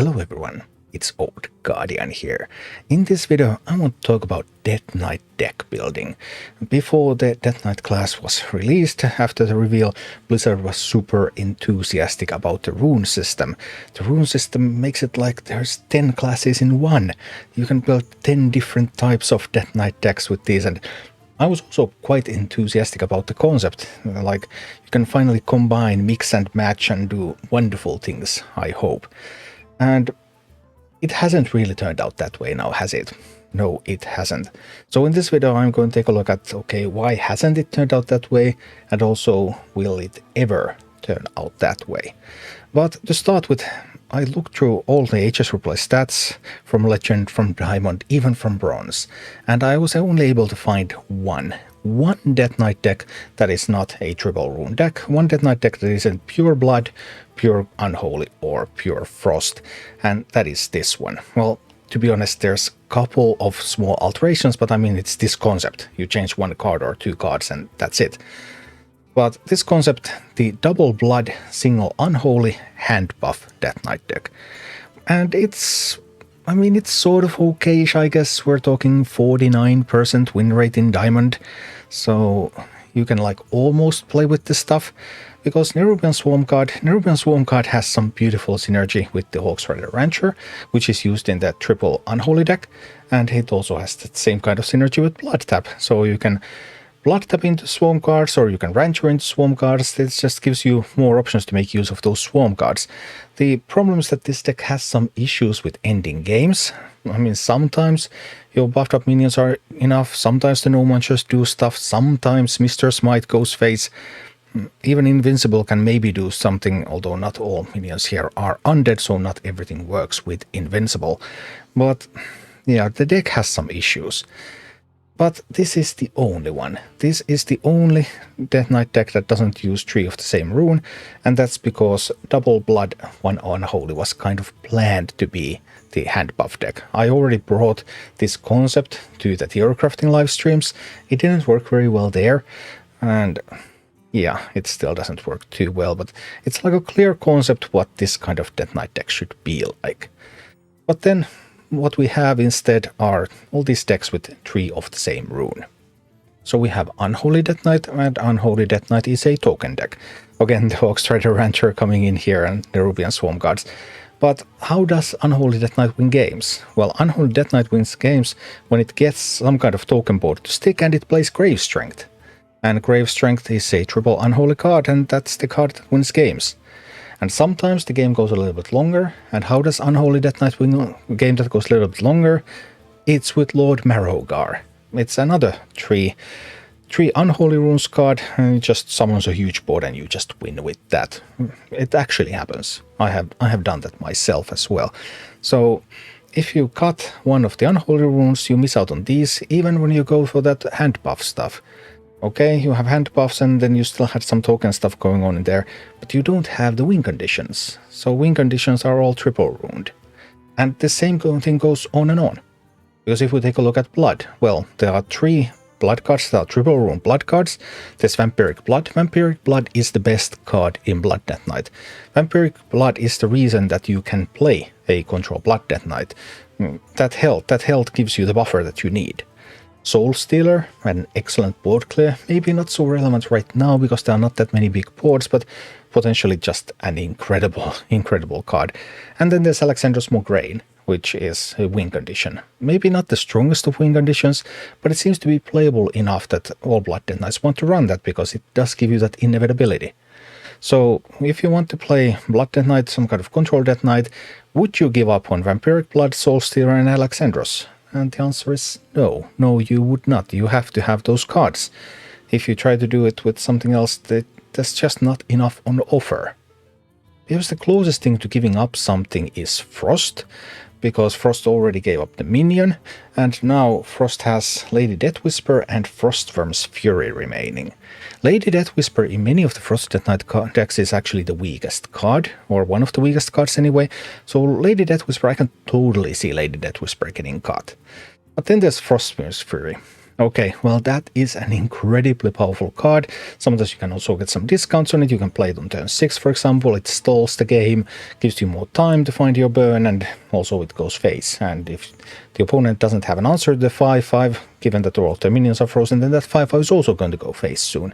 Hello everyone, it's Old Guardian here. In this video I want to talk about Death Knight deck building. Before the Death Knight class was released, after the reveal, Blizzard was super enthusiastic about the rune system. The rune system makes it like there's 10 classes in one. You can build 10 different types of Death Knight decks with these, and I was also quite enthusiastic about the concept. Like, you can finally combine, mix and match and do wonderful things, I hope. And it hasn't really turned out that way now, has it? No, it hasn't. So in this video I'm going to take a look at, okay, why hasn't it turned out that way? And also, will it ever turn out that way? But to start with, I looked through all the HS replay stats from Legend, from Diamond, even from Bronze, and I was only able to find one Death Knight deck that is not a triple rune deck, one Death Knight deck that isn't pure blood, pure unholy, or pure frost, and that is this one. Well, to be honest, there's a couple of small alterations, but I mean, it's this concept. You change one card or two cards and that's it. But this concept, the double blood, single unholy Handbuff Death Knight deck. And it's sort of okayish, I guess. We're talking 49% win rate in Diamond. So you can like almost play with this stuff. Because Nerubian Swarm card has some beautiful synergy with the Hawksrider Rancher, which is used in that triple unholy deck. And it also has the same kind of synergy with Blood Tap. So you can Blood Tap into Swarm cards, or you can Rancher into Swarm cards. It just gives you more options to make use of those Swarm cards. The problem is that this deck has some issues with ending games. I mean, sometimes your buffed up minions are enough, sometimes the No-Munchers do stuff, sometimes Mr. Smite goes face. Even Invincible can maybe do something, although not all minions here are undead, so not everything works with Invincible. But yeah, the deck has some issues. But this is the only one. This is the only Death Knight deck that doesn't use 3 of the same rune, and that's because Double Blood, one Unholy was kind of planned to be the Handbuff deck. I already brought this concept to the theory crafting live streams. It didn't work very well there, and yeah, it still doesn't work too well, but it's like a clear concept what this kind of Death Knight deck should be like. But then what we have instead are all these decks with 3 of the same rune. So we have Unholy Death Knight, and Unholy Death Knight is a token deck. Again, the Hawksrider Rancher coming in here and the Nerubian Swarm cards. But how does Unholy Death Knight win games? Well, Unholy Death Knight wins games when it gets some kind of token board to stick and it plays Grave Strength. And Grave Strength is a triple unholy card, and that's the card that wins games. And sometimes the game goes a little bit longer. And how does Unholy Death Knight win a game that goes a little bit longer? It's with Lord Marrowgar. It's another 3 unholy runes card, and it just summons a huge board and you just win with that. It actually happens. I have done that myself as well. So if you cut one of the unholy runes, you miss out on these, even when you go for that hand buff stuff. Okay, you have hand buffs and then you still had some token stuff going on in there, but you don't have the win conditions. So win conditions are all triple runed. And the same thing goes on and on. Because if we take a look at blood, well, there are 3 blood cards that are triple rune blood cards. There's Vampiric Blood. Vampiric Blood is the best card in Blood Death Knight. Vampiric Blood is the reason that you can play a control Blood Death Knight. That health gives you the buffer that you need. Soul Stealer, an excellent board clear, maybe not so relevant right now because there are not that many big boards, but potentially just an incredible card. And then there's Alexander's Mograine, which is a win condition. Maybe not the strongest of win conditions, but it seems to be playable enough that all Blood Death Knights want to run that because it does give you that inevitability. So if you want to play Blood Death Knight, some kind of control Death Knight, would you give up on Vampiric Blood, Soul Stealer and Alexandros? And the answer is no. No, you would not. You have to have those cards. If you try to do it with something else, there's just not enough on offer. Because the closest thing to giving up something is Frost, because Frost already gave up the minion, and now Frost has Lady Death Whisper and Frostworm's Fury remaining. Lady Death Whisper in many of the Frost Death Knight decks is actually the weakest card, or one of the weakest cards anyway, so Lady Death Whisper, I can totally see Lady Death Whisper getting cut. But then there's Frostworm's Fury. Okay, well, that is an incredibly powerful card. Sometimes you can also get some discounts on it. You can play it on turn 6, for example. It stalls the game, gives you more time to find your burn, and also it goes face. And if the opponent doesn't have an answer to the 5/5, given that all of their minions are frozen, then that 5/5 is also going to go face soon.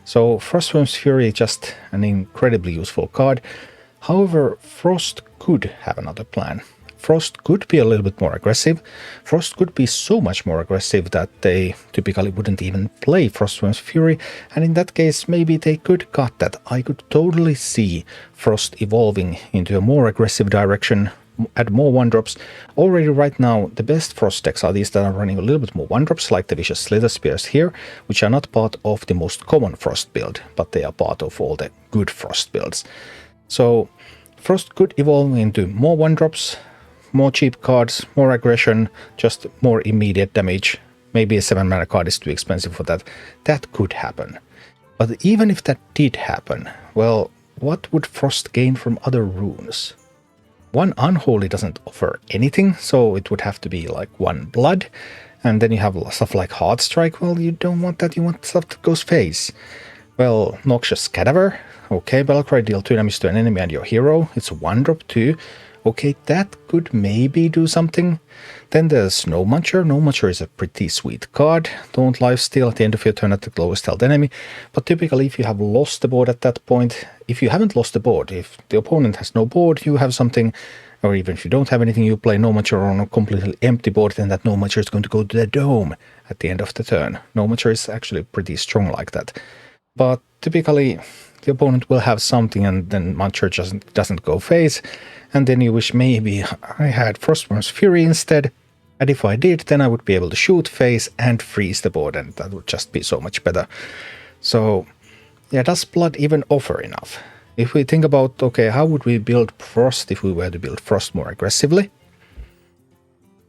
So Frostworm's Fury is just an incredibly useful card. However, Frost could have another plan. Frost could be a little bit more aggressive. Frost could be so much more aggressive that they typically wouldn't even play Frostworm's Fury, and in that case maybe they could cut that. I could totally see Frost evolving into a more aggressive direction, add more 1-drops. Already right now the best Frost decks are these that are running a little bit more 1-drops, like the Vicious Slither Spears here, which are not part of the most common Frost build, but they are part of all the good Frost builds. So Frost could evolve into more 1-drops, more cheap cards, more aggression, just more immediate damage. Maybe a 7-mana card is too expensive for that. That could happen. But even if that did happen, well, what would Frost gain from other runes? One Unholy doesn't offer anything, so it would have to be like 1 blood. And then you have stuff like Heartstrike. Well, you don't want that, you want stuff that goes face. Well, Noxious Cadaver. Okay, Battlecry, deal 2 damage to an enemy and your hero. It's a 1-drop too. Okay, that could maybe do something. Then there's Snow Muncher. No Muncher is a pretty sweet card. Don't lifesteal at the end of your turn at the lowest health enemy. But typically if you have lost the board at that point, if you haven't lost the board, if the opponent has no board, you have something, or even if you don't have anything, you play No Muncher on a completely empty board, then that No Muncher is going to go to the dome at the end of the turn. No Muncher is actually pretty strong like that. But typically the opponent will have something and then Muncher doesn't go face, and then you wish maybe I had Frostworm's Fury instead, and if I did, then I would be able to shoot face and freeze the board, and that would just be so much better. So yeah, does Blood even offer enough? If we think about, okay, how would we build Frost if we were to build Frost more aggressively?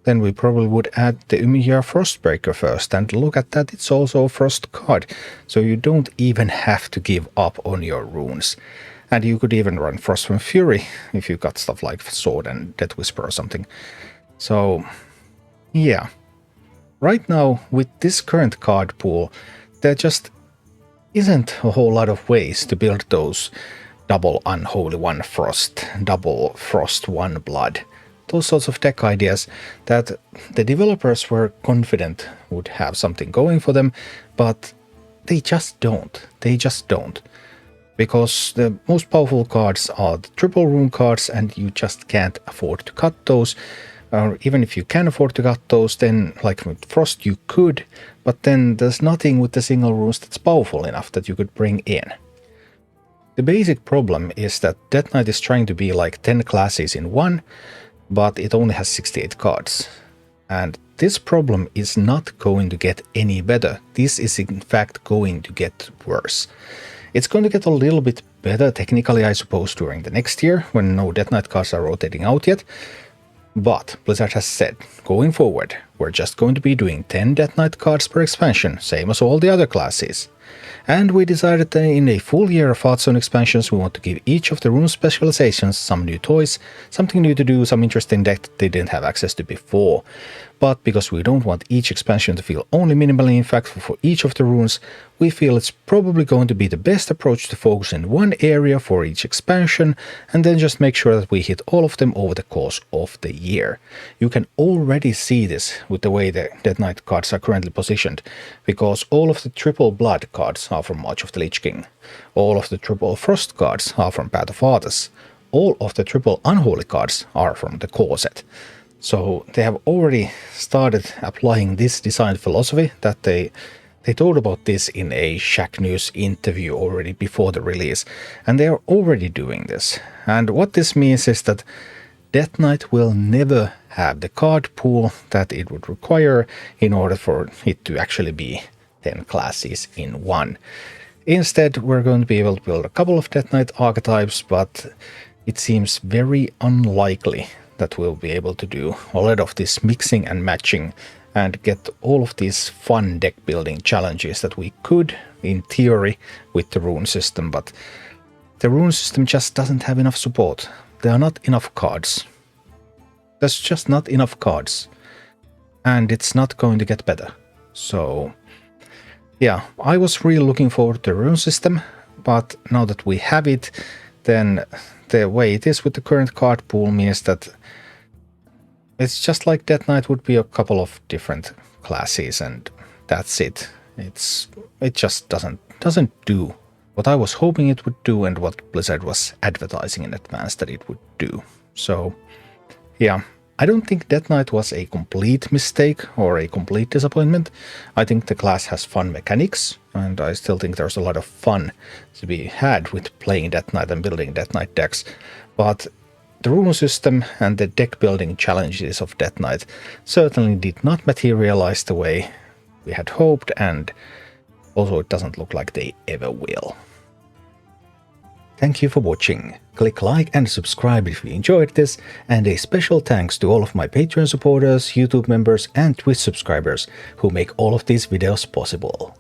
Then we probably would add the Umiya Frostbreaker first, and look at that, it's also a Frost card, so you don't even have to give up on your runes. And you could even run Frostworm Fury if you got stuff like Sword and Death Whisper or something. So yeah, right now with this current card pool, there just isn't a whole lot of ways to build those double Unholy 1 Frost, double Frost 1 Blood. Those sorts of deck ideas that the developers were confident would have something going for them, but they just don't. They just don't. Because the most powerful cards are the triple rune cards, and you just can't afford to cut those. Or even if you can afford to cut those, then like with Frost you could, but then there's nothing with the single runes that's powerful enough that you could bring in. The basic problem is that Death Knight is trying to be like 10 classes in one, but it only has 68 cards. And this problem is not going to get any better. This is in fact going to get worse. It's going to get a little bit better technically, I suppose, during the next year, when no Death Knight cards are rotating out yet. But Blizzard has said, going forward, we're just going to be doing 10 Death Knight cards per expansion, same as all the other classes. And we decided that in a full year of Hearthstone expansions, we want to give each of the rune specializations some new toys, something new to do, some interesting deck that they didn't have access to before. But because we don't want each expansion to feel only minimally impactful for each of the runes, we feel it's probably going to be the best approach to focus in one area for each expansion, and then just make sure that we hit all of them over the course of the year. You can already see this with the way the Death Knight cards are currently positioned, because all of the triple blood cards are from March of the Lich King, all of the triple frost cards are from Path of Arthas, all of the triple unholy cards are from the core set. So they have already started applying this design philosophy that they told about this in a Shack News interview already before the release, and they are already doing this. And what this means is that Death Knight will never have the card pool that it would require in order for it to actually be 10 classes in one. Instead, we're going to be able to build a couple of Death Knight archetypes, but it seems very unlikely that we'll be able to do a lot of this mixing and matching and get all of these fun deck building challenges that we could in theory with the rune system, but the rune system just doesn't have enough support. There are not enough cards. There's just not enough cards. And it's not going to get better. So yeah, I was really looking forward to the rune system, but now that we have it, then the way it is with the current card pool means that it's just like Death Knight would be a couple of different classes, and that's it. It just doesn't do what I was hoping it would do and what Blizzard was advertising in advance that it would do. So yeah, I don't think Death Knight was a complete mistake or a complete disappointment. I think the class has fun mechanics, and I still think there's a lot of fun to be had with playing Death Knight and building Death Knight decks. But the rune system and the deck building challenges of Death Knight certainly did not materialize the way we had hoped, and also it doesn't look like they ever will. Thank you for watching. Click like and subscribe if you enjoyed this, and a special thanks to all of my Patreon supporters, YouTube members and Twitch subscribers who make all of these videos possible.